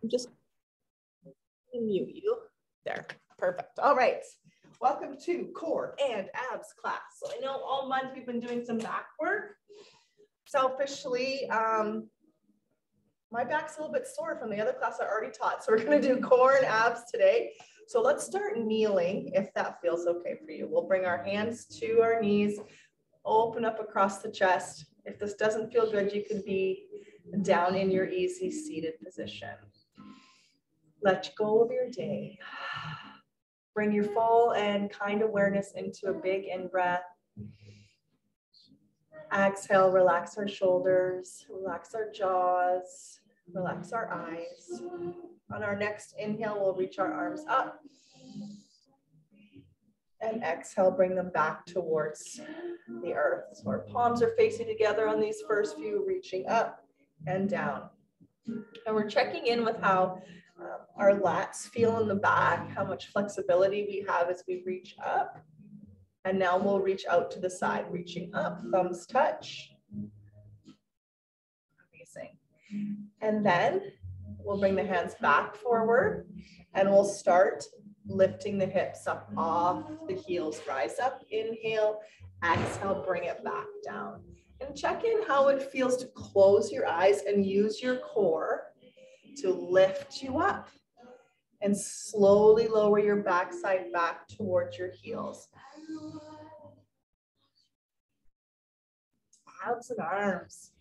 I'm just gonna mute you. There, perfect. All right, welcome to core and abs class. So I know all month we've been doing some back work. Selfishly, my back's a little bit sore from the other class I already taught. So we're gonna do core and abs today. So let's start kneeling if that feels okay for you. We'll bring our hands to our knees, open up across the chest. If this doesn't feel good, you could be down in your easy seated position. Let go of your day. Bring your full and kind awareness into a big in-breath. Exhale, relax our shoulders, relax our jaws, relax our eyes. On our next inhale, we'll reach our arms up. And exhale, bring them back towards the earth. So our palms are facing together on these first few, reaching up and down. And we're checking in with how our lats feel in the back, how much flexibility we have as we reach up. And now we'll reach out to the side, reaching up, thumbs touch. Amazing. And then we'll bring the hands back forward and we'll start lifting the hips up off the heels. Rise up, inhale, exhale, bring it back down. And check in how it feels to close your eyes and use your core to lift you up. And slowly lower your backside back towards your heels. Abs and arms.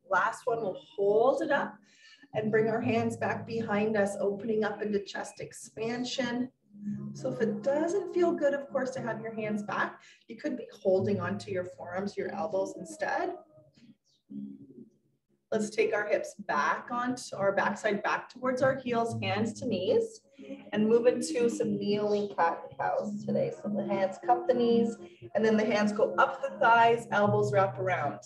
Last one, we'll hold it up and bring our hands back behind us, opening up into chest expansion. So if it doesn't feel good, of course, to have your hands back, you could be holding onto your forearms, your elbows instead. Let's take our hips back onto our backside, back towards our heels, hands to knees, and move into some kneeling cat and cows today. So the hands cup the knees, and then the hands go up the thighs, elbows wrap around.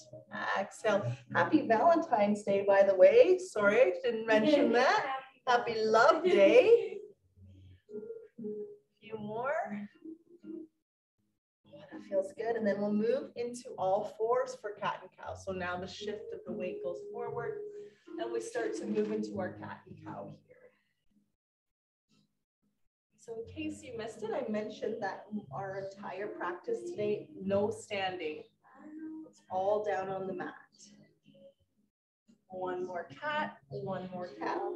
Exhale. Happy Valentine's Day, by the way. Sorry, I didn't mention that. Happy Love Day. A few more. That feels good. And then we'll move into all fours for cat and cow. So now the shift of the weight goes forward and we start to move into our cat and cow here. So in case you missed it, I mentioned that our entire practice today, no standing. It's all down on the mat. One more cat, one more cow.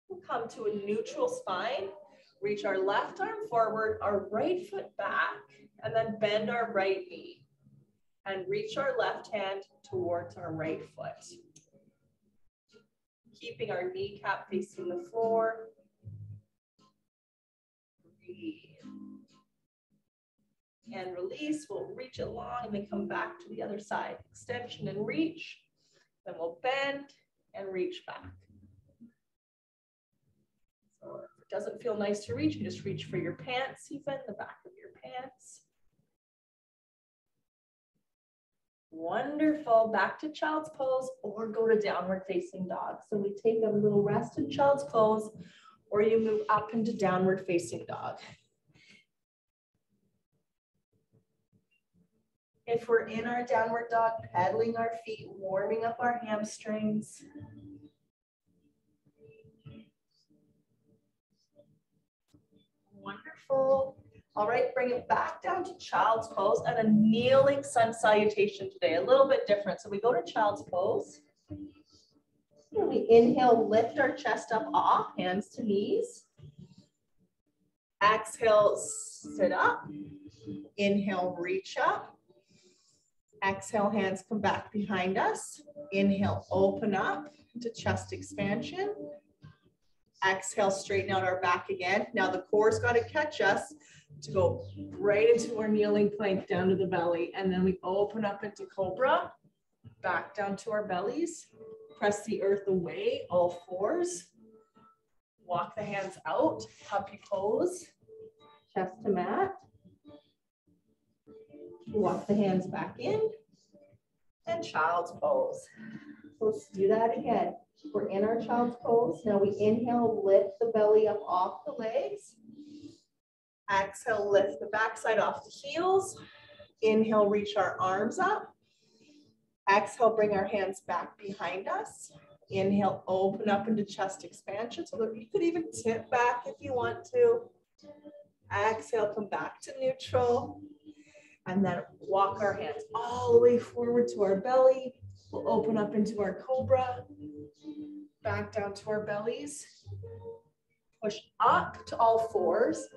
We'll come to a neutral spine. Reach our left arm forward, our right foot back, and then bend our right knee. And reach our left hand towards our right foot. Keeping our kneecap facing the floor. Breathe. And release, we'll reach it long and then come back to the other side. Extension and reach. Then we'll bend and reach back. So if it doesn't feel nice to reach, you just reach for your pants, even the back of your pants. Wonderful. Back to child's pose or go to downward facing dog. So we take a little rest in child's pose or you move up into downward facing dog. If we're in our downward dog, pedaling our feet, warming up our hamstrings. Wonderful. All right, bring it back down to child's pose and a kneeling sun salutation today, a little bit different. So we go to child's pose. And we inhale, lift our chest up off, hands to knees. Exhale, sit up. Inhale, reach up. Exhale, hands come back behind us. Inhale, open up to chest expansion. Exhale, straighten out our back again. Now the core's got to catch us to go right into our kneeling plank down to the belly. And then we open up into cobra, back down to our bellies. Press the earth away, all fours. Walk the hands out, puppy pose, chest to mat. Walk the hands back in and child's pose. So let's do that again. We're in our child's pose. Now we inhale, lift the belly up off the legs. Exhale, lift the backside off the heels. Inhale, reach our arms up. Exhale, bring our hands back behind us. Inhale, open up into chest expansion so that you could even tip back if you want to. Exhale, come back to neutral. And then walk our hands all the way forward to our belly. We'll open up into our cobra. Back down to our bellies. Push up to all fours.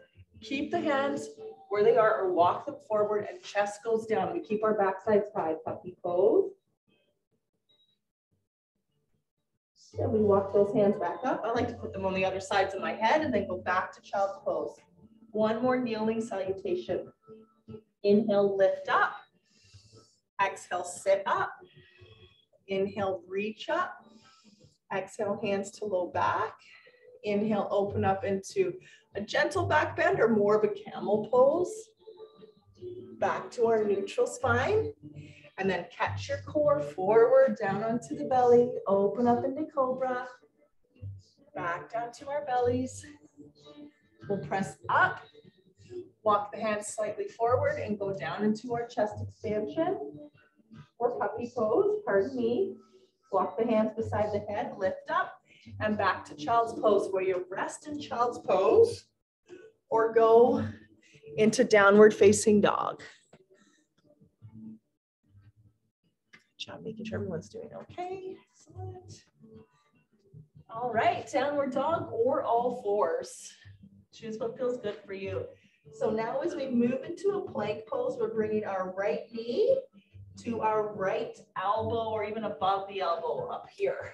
Keep the hands where they are or walk them forward and chest goes down. We keep our backsides high, puppy pose. And we walk those hands back up. I like to put them on the other sides of my head and then go back to child's pose. One more kneeling salutation. Inhale, lift up. Exhale, sit up. Inhale, reach up. Exhale, hands to low back. Inhale, open up into a gentle back bend or more of a camel pose. Back to our neutral spine. And then catch your core forward, down onto the belly. Open up into cobra. Back down to our bellies. We'll press up. Walk the hands slightly forward and go down into our chest expansion. Or puppy pose, pardon me. Walk the hands beside the head, lift up. And back to child's pose, where you rest in child's pose or go into downward facing dog. Good job making sure everyone's doing okay. Excellent. All right, downward dog or all fours. Choose what feels good for you. So now as we move into a plank pose, we're bringing our right knee to our right elbow or even above the elbow up here.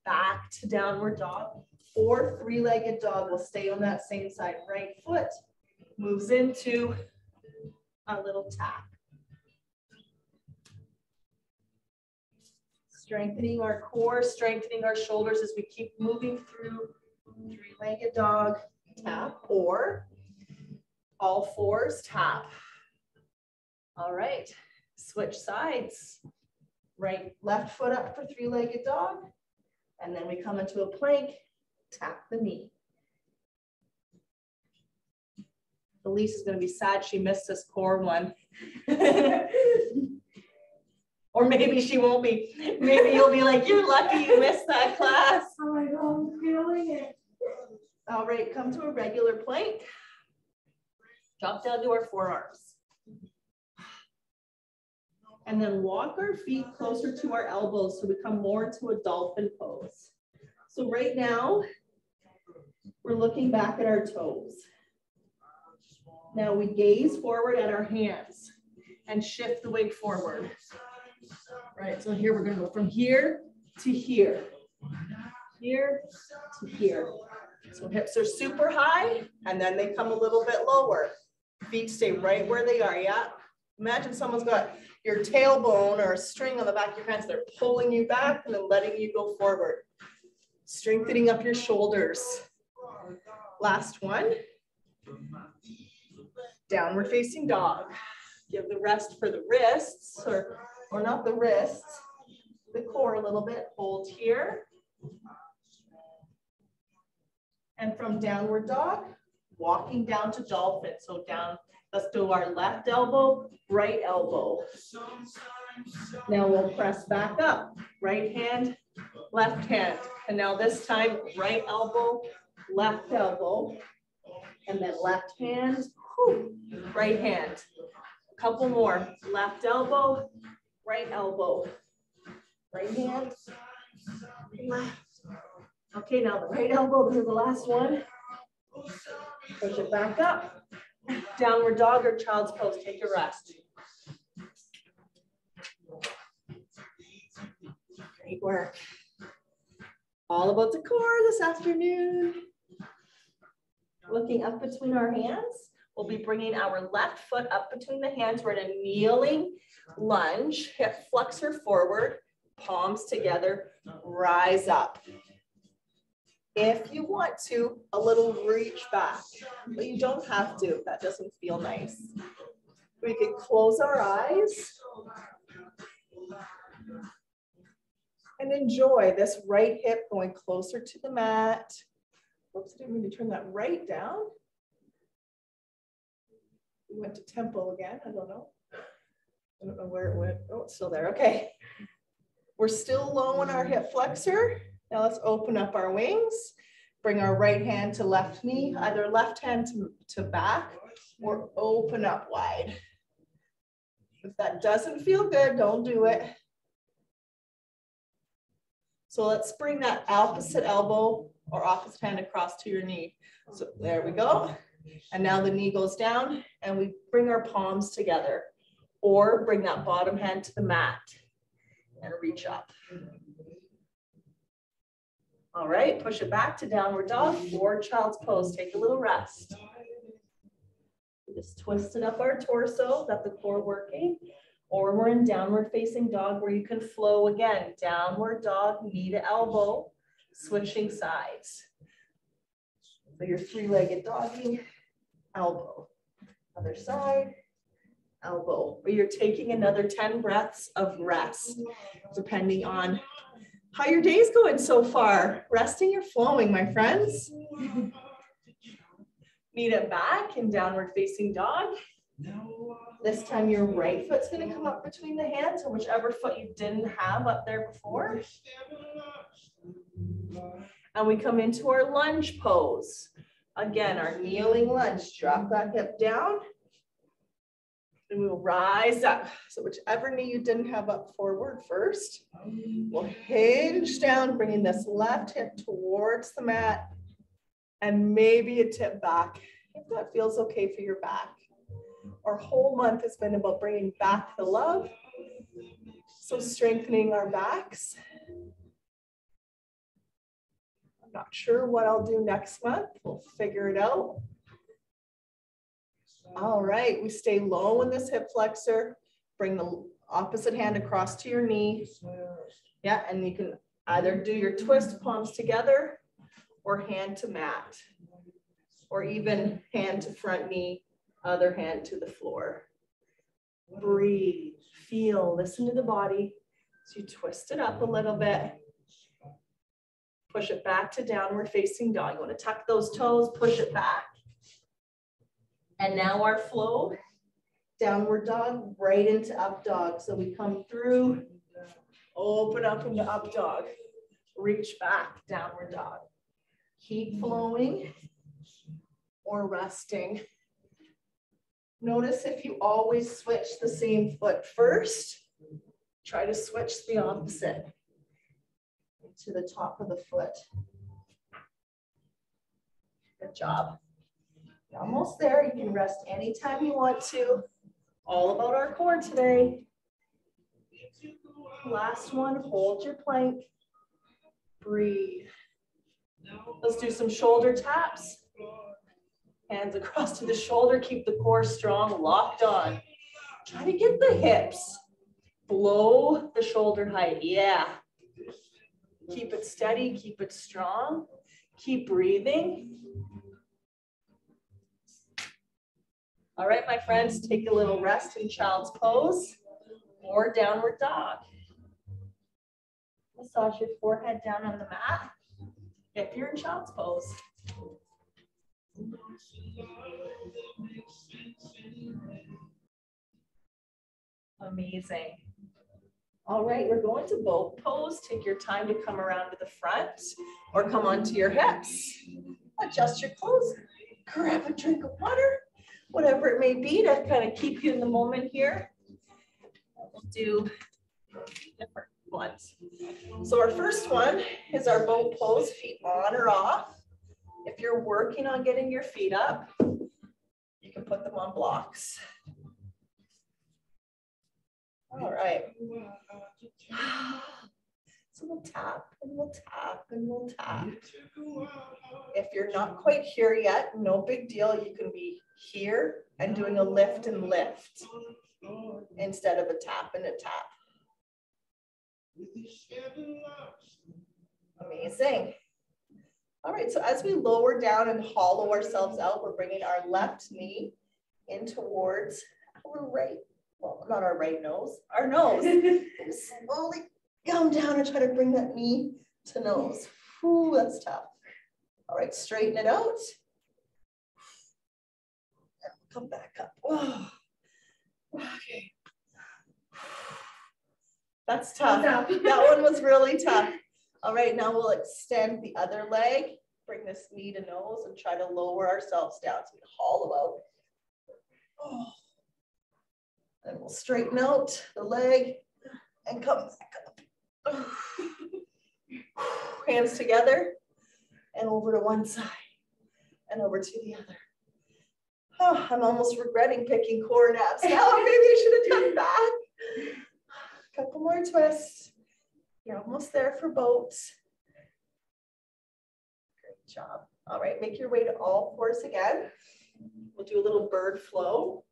Back to downward dog or three-legged dog. We'll stay on that same side. Right foot moves into a little tap. Strengthening our core, strengthening our shoulders as we keep moving through three-legged dog, tap, or all fours, tap. All right, switch sides. Left foot up for three-legged dog. And then we come into a plank, tap the knee. Elise is going to be sad she missed this core one. Or maybe she won't be. Maybe you'll be like, you're lucky you missed that class. Oh my God, I'm feeling it. All right, come to a regular plank. Drop down to our forearms. And then walk our feet closer to our elbows so we come more into a dolphin pose. So right now, we're looking back at our toes. Now we gaze forward at our hands and shift the weight forward. Right, so here we're gonna go from here to here. Here to here. So hips are super high and then they come a little bit lower. Feet stay right where they are, yeah? Imagine someone's got your tailbone or a string on the back of your pants. They're pulling you back and then letting you go forward. Strengthening up your shoulders. Last one. Downward facing dog. Give the rest for the wrists, or not the wrists, the core a little bit. Hold here. And from downward dog, walking down to dolphin. So down, let's do our left elbow, right elbow. Now we'll press back up. Right hand, left hand. And now this time, right elbow, left elbow. And then left hand, right hand. A couple more. Left elbow, right elbow. Right hand, left. Okay, now the right elbow, this is the last one. Push it back up. Downward dog or child's pose, take a rest. Great work. All about the core this afternoon. Looking up between our hands, we'll be bringing our left foot up between the hands. We're in a kneeling lunge, hip flexor forward, palms together, rise up. If you want to, a little reach back, but you don't have to if that doesn't feel nice. We can close our eyes and enjoy this right hip going closer to the mat. Oops, I didn't mean to turn that right down. We went to tempo again, I don't know. I don't know where it went. Oh, it's still there. Okay. We're still low in our hip flexor. Now let's open up our wings. Bring our right hand to left knee, either left hand to back or open up wide. If that doesn't feel good, don't do it. So let's bring that opposite elbow or opposite hand across to your knee. So there we go. And now the knee goes down and we bring our palms together, or bring that bottom hand to the mat and reach up. All right, push it back to downward dog or child's pose. Take a little rest. Just twisted up our torso, got the core working. Or we're in downward facing dog where you can flow again. Downward dog, knee to elbow, switching sides. So you're three-legged doggy, elbow. Other side, elbow. Or you're taking another 10 breaths of rest, depending on how your day's going so far. Resting or flowing, my friends. Knee to back in downward facing dog. This time your right foot's going to come up between the hands, or whichever foot you didn't have up there before. And we come into our lunge pose. Again, our kneeling lunge. Drop that hip down. And we'll rise up. So whichever knee you didn't have up forward first, we'll hinge down, bringing this left hip towards the mat. And maybe a tip back, if that feels okay for your back. Our whole month has been about bringing back the love. So strengthening our backs. I'm not sure what I'll do next month. We'll figure it out. All right, we stay low in this hip flexor. Bring the opposite hand across to your knee. Yeah, and you can either do your twist palms together or hand to mat, or even hand to front knee, other hand to the floor. Breathe, feel, listen to the body. So you twist it up a little bit. Push it back to downward facing dog. You want to tuck those toes, push it back. And now our flow, downward dog, right into up dog. So we come through, open up into up dog, reach back, downward dog. Keep flowing or resting. Notice if you always switch the same foot first, try to switch the opposite to the top of the foot. Good job. You're almost there. You can rest anytime you want to. All about our core today. Last one, hold your plank. Breathe. Let's do some shoulder taps. Hands across to the shoulder, keep the core strong, locked on. Try to get the hips below the shoulder height. Yeah. Keep it steady, keep it strong. Keep breathing. All right, my friends, take a little rest in child's pose or downward dog. Massage your forehead down on the mat if you're in child's pose. Amazing. All right, we're going to boat pose. Take your time to come around to the front or come onto your hips. Adjust your clothes, grab a drink of water, whatever it may be to kind of keep you in the moment here. We'll do different ones. So our first one is our boat pose, feet on or off. If you're working on getting your feet up, you can put them on blocks. All right. So we'll tap and we'll tap and we'll tap. If you're not quite here yet, no big deal. You can be here and doing a lift and lift instead of a tap and a tap. Amazing. All right, so as we lower down and hollow ourselves out, we're bringing our left knee in towards our right, well, not our right nose, our nose. Slowly come down and try to bring that knee to nose. Ooh, that's tough. All right, straighten it out. And come back up. Oh. Okay. That's tough. That one was really tough. All right, now we'll extend the other leg. Bring this knee to nose and try to lower ourselves down. So we hollow out. Oh. And we'll straighten out the leg and come back up. Oh. Hands together and over to one side and over to the other. Oh, I'm almost regretting picking core and abs. Now maybe I should have done that. Couple more twists. You're almost there for both. Great job. All right, make your way to all fours again. We'll do a little bird flow.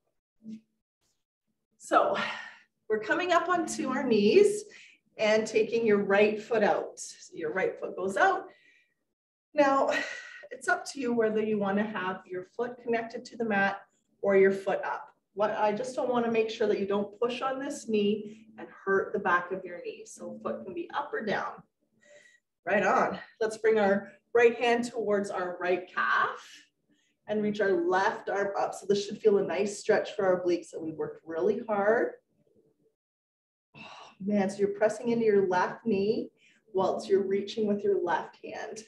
So we're coming up onto our knees and taking your right foot out. So your right foot goes out. Now, it's up to you whether you want to have your foot connected to the mat or your foot up. I just don't want to make sure that you don't push on this knee and hurt the back of your knee. So foot can be up or down. Right on. Let's bring our right hand towards our right calf and reach our left arm up. So this should feel a nice stretch for our obliques. And we worked really hard. Oh, man, so you're pressing into your left knee whilst you're reaching with your left hand.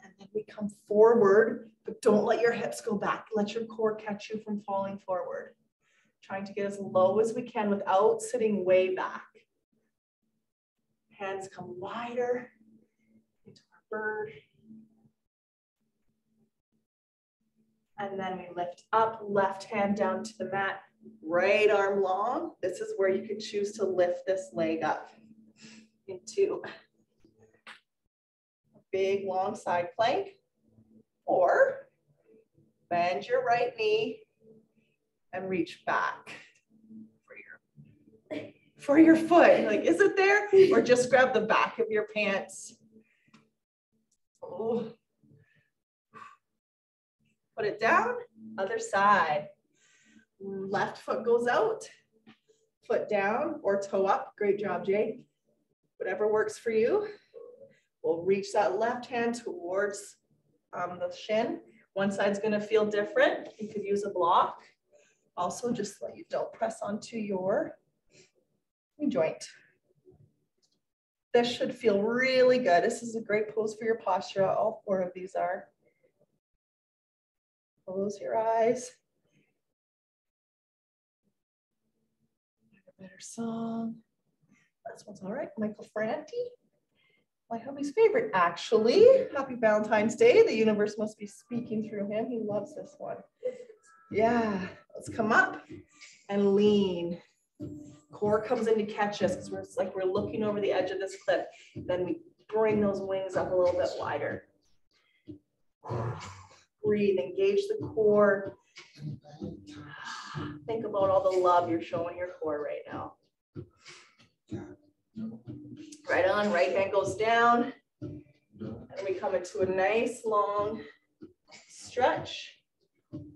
And then we come forward, but don't let your hips go back. Let your core catch you from falling forward. Trying to get as low as we can without sitting way back. Hands come wider into our bird. And then we lift up, left hand down to the mat, right arm long. This is where you could choose to lift this leg up into a big long side plank, or bend your right knee and reach back for your foot. Like, is it there? Or just grab the back of your pants. Oh. Put it down, other side. Left foot goes out, foot down or toe up. Great job, Jay. Whatever works for you. We'll reach that left hand towards the shin. One side's gonna feel different. You could use a block. Also, just let you don't press onto your knee joint. This should feel really good. This is a great pose for your posture. All four of these are. Close your eyes. A better song. This one's all right. Michael Franti, my hubby's favorite, actually. Happy Valentine's Day. The universe must be speaking through him. He loves this one. Yeah, let's come up and lean. Core comes in to catch us because it's like we're looking over the edge of this cliff. Then we bring those wings up a little bit wider. Breathe, engage the core. Think about all the love you're showing your core right now. Right on, right hand goes down. And we come into a nice long stretch.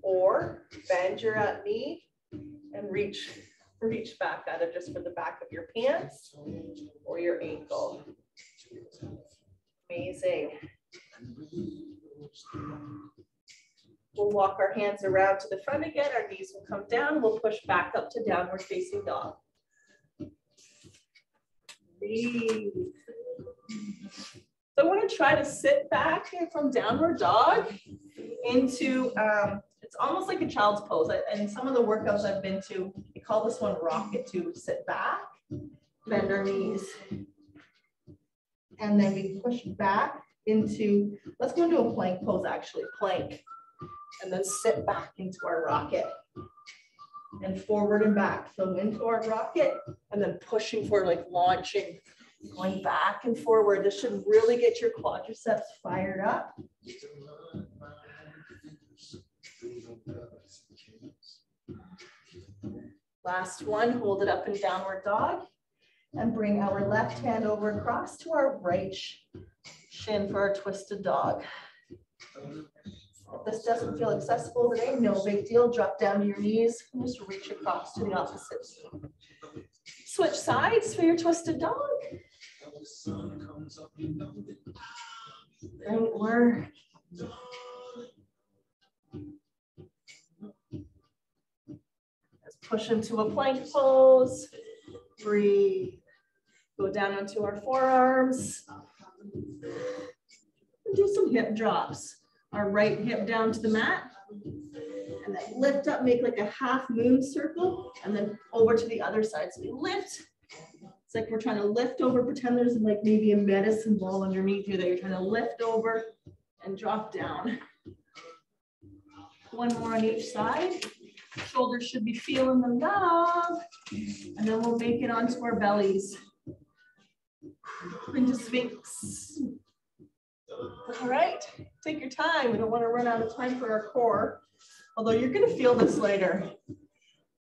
Or bend your knee and reach back at it just for the back of your pants or your ankle. Amazing. We'll walk our hands around to the front again. Our knees will come down. We'll push back up to downward facing dog. Breathe. So I want to try to sit back from downward dog into, it's almost like a child's pose. And some of the workouts I've been to, they call this one rocket to sit back, bend our knees. And then we push back into, let's go into a plank pose actually, plank. And then sit back into our rocket. And forward and back. So into our rocket and then pushing forward, like launching, going back and forward. This should really get your quadriceps fired up. Last one, hold it up in downward dog and bring our left hand over across to our right shin for our twisted dog. If this doesn't feel accessible today, no big deal. Drop down to your knees and just reach across to the opposite. Switch sides for your twisted dog. Great work. As Push into a plank pose. Breathe. Go down onto our forearms. And do some hip drops. Our right hip down to the mat. And then lift up, make like a half moon circle, and then over to the other side. So we lift. It's like we're trying to lift over, pretend there's like maybe a medicine ball underneath you that you're trying to lift over and drop down. One more on each side. Shoulders should be feeling them down. And then we'll make it onto our bellies. Into Sphinx. All right, take your time. We don't want to run out of time for our core, although you're going to feel this later.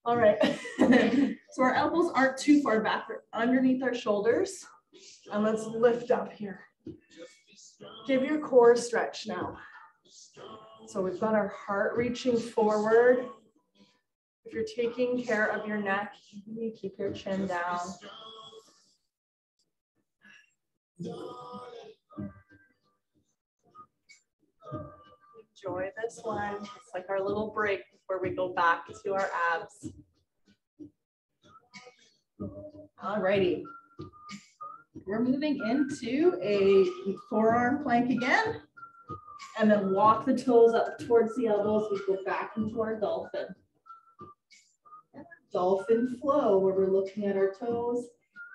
All right. So our elbows aren't too far back. They're underneath our shoulders. And let's lift up here. Give your core a stretch now. So we've got our heart reaching forward. If you're taking care of your neck, you keep your chin down. Enjoy this one. It's like our little break before we go back to our abs. All righty. We're moving into a forearm plank again. And then walk the toes up towards the elbows. We go back into our dolphin. Dolphin flow, where we're looking at our toes.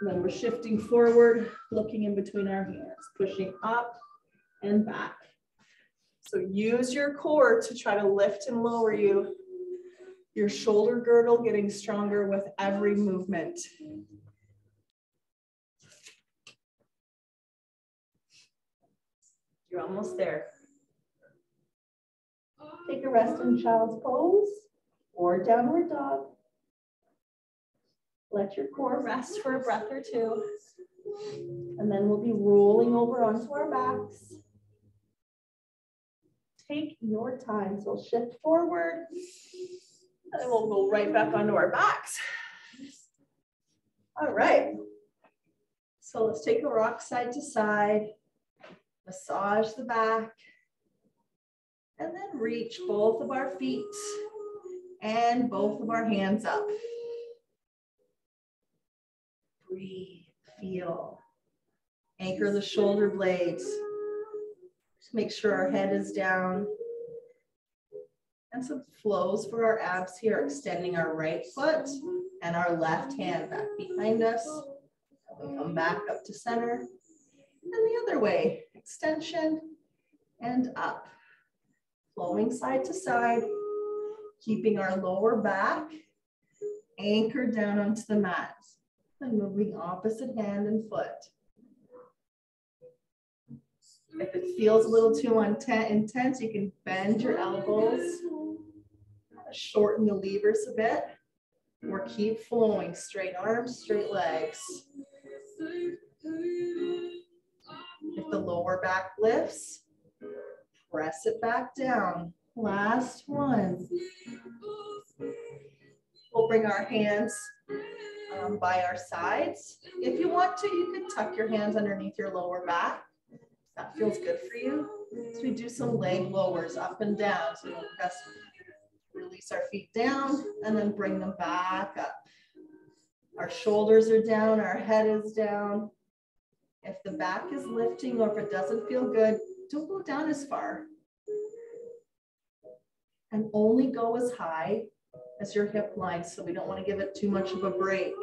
And then we're shifting forward, looking in between our hands, pushing up and back. So use your core to try to lift and lower you. Your shoulder girdle getting stronger with every movement. You're almost there. Take a rest in child's pose or downward dog. Let your core rest for a breath or two. And then we'll be rolling over onto our backs. Take your time. So we'll shift forward. And then we'll go right back onto our backs. All right. So let's take a rock side to side. Massage the back. And then reach both of our feet and both of our hands up. Breathe, feel. Anchor the shoulder blades. Just make sure our head is down. And some flows for our abs here, extending our right foot and our left hand back behind us. And we come back up to center. And the other way, extension and up. Flowing side to side, keeping our lower back anchored down onto the mat. And moving opposite hand and foot. If it feels a little too intense, you can bend your elbows, shorten the levers a bit, or keep flowing. Straight arms, straight legs. If the lower back lifts, press it back down. Last one. We'll bring our hands by our sides. If you want to, you can tuck your hands underneath your lower back. That feels good for you. So we do some leg lowers up and down. So we'll press, release our feet down and then bring them back up. Our shoulders are down, our head is down. If the back is lifting or if it doesn't feel good, don't go down as far. And only go as high as your hip line, so we don't want to give it too much of a break.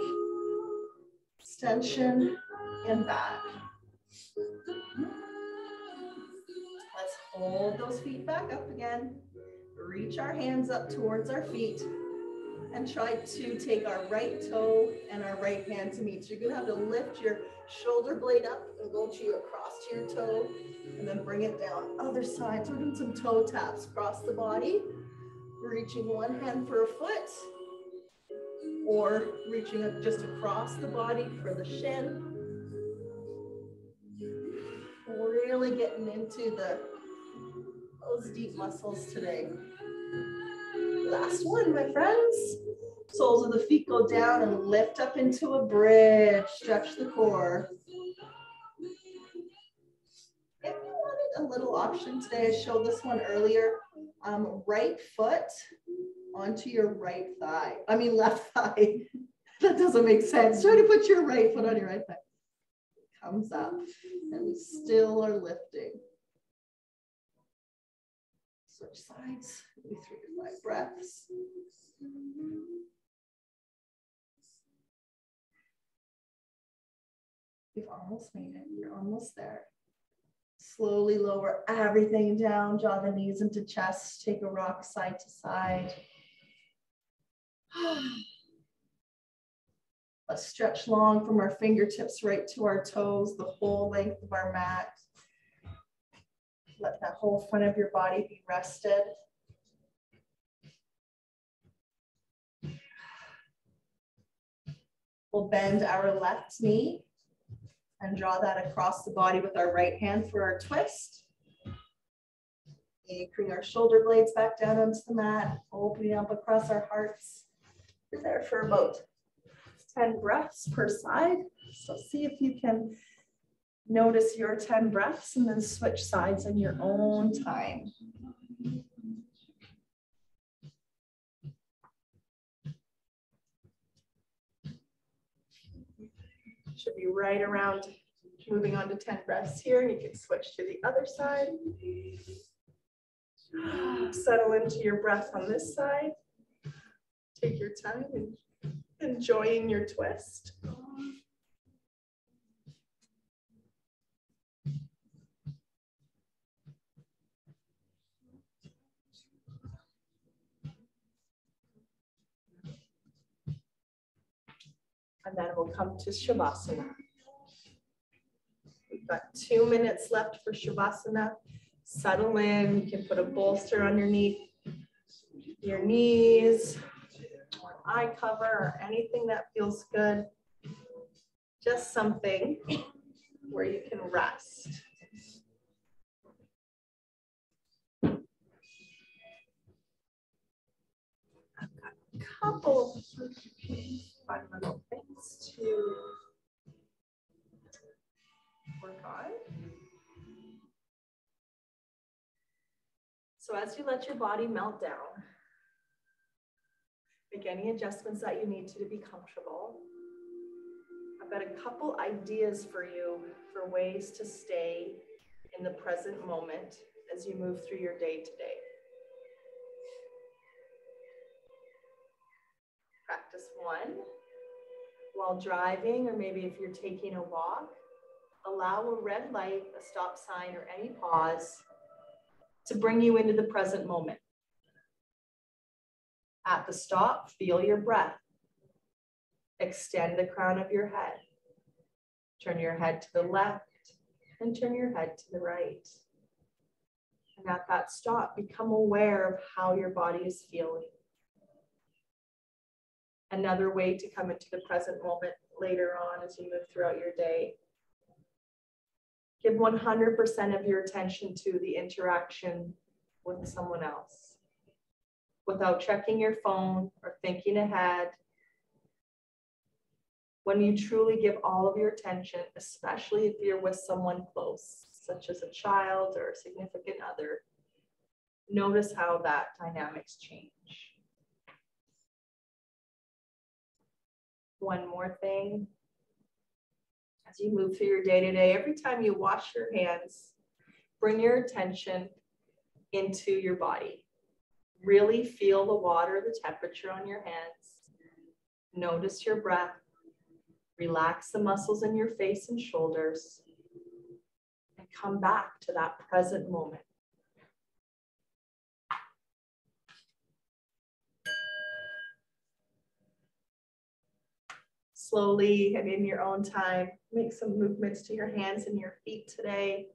Extension and back. Let's hold those feet back up again. Reach our hands up towards our feet and try to take our right toe and our right hand to meet. So you're going to have to lift your shoulder blade up and go to across to your toe and then bring it down. Other side. So we're doing some toe taps across the body. Reaching one hand for a foot or reaching up just across the body for the shin. Really getting into those deep muscles today. Last one, my friends. Soles of the feet go down and lift up into a bridge. Stretch the core. If you wanted a little option today, I showed this one earlier. Right foot onto your right thigh. I mean, left thigh. That doesn't make sense. Try to put your right foot on your right thigh. Comes up and we still are lifting. Switch sides, maybe 3 to 5 breaths. You've almost made it, you're almost there. Slowly lower everything down, draw the knees into chest, take a rock side to side. Let's stretch long from our fingertips right to our toes, the whole length of our mat. Let that whole front of your body be rested. We'll bend our left knee and draw that across the body with our right hand for our twist. Anchoring our shoulder blades back down onto the mat, opening up across our hearts. You're there for about 10 breaths per side. So see if you can notice your 10 breaths and then switch sides in your own time. Should be right around moving on to 10 breaths here, and you can switch to the other side. Settle into your breath on this side. Take your time and enjoying your twist. And then we'll come to Savasana. We've got 2 minutes left for Savasana. Settle in. You can put a bolster underneath your knees, or an eye cover, or anything that feels good. Just something where you can rest. I've got a couple fun little things to work on. So as you let your body melt down, make any adjustments that you need to be comfortable. I've got a couple ideas for you for ways to stay in the present moment as you move through your day today. Practice one. While driving, or maybe if you're taking a walk, allow a red light, a stop sign, or any pause to bring you into the present moment. At the stop, feel your breath. Extend the crown of your head. Turn your head to the left and turn your head to the right. And at that stop, become aware of how your body is feeling. Another way to come into the present moment later on as you move throughout your day. Give 100% of your attention to the interaction with someone else without checking your phone or thinking ahead. When you truly give all of your attention, especially if you're with someone close, such as a child or a significant other, notice how that dynamics change. One more thing. As you move through your day-to-day, every time you wash your hands, bring your attention into your body. Really feel the water, the temperature on your hands. Notice your breath. Relax the muscles in your face and shoulders. And come back to that present moment. Slowly and in your own time, make some movements to your hands and your feet today.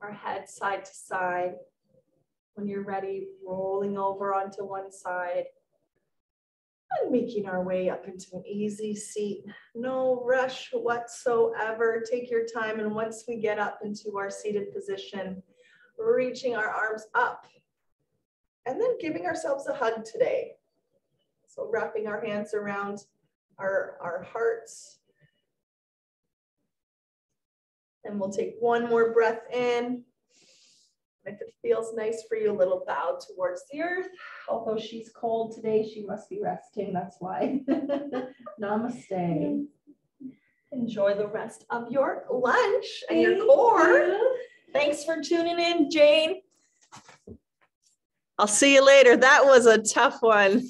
Our head side to side. When you're ready, rolling over onto one side and making our way up into an easy seat. No rush whatsoever. Take your time, and once we get up into our seated position, reaching our arms up and then giving ourselves a hug today. So wrapping our hands around our hearts. And we'll take one more breath in If it feels nice for you, a little bow towards the earth. Although she's cold today, she must be resting. That's why. Namaste. Enjoy the rest of your lunch and your core. Thanks for tuning in, Jane. I'll see you later. That was a tough one.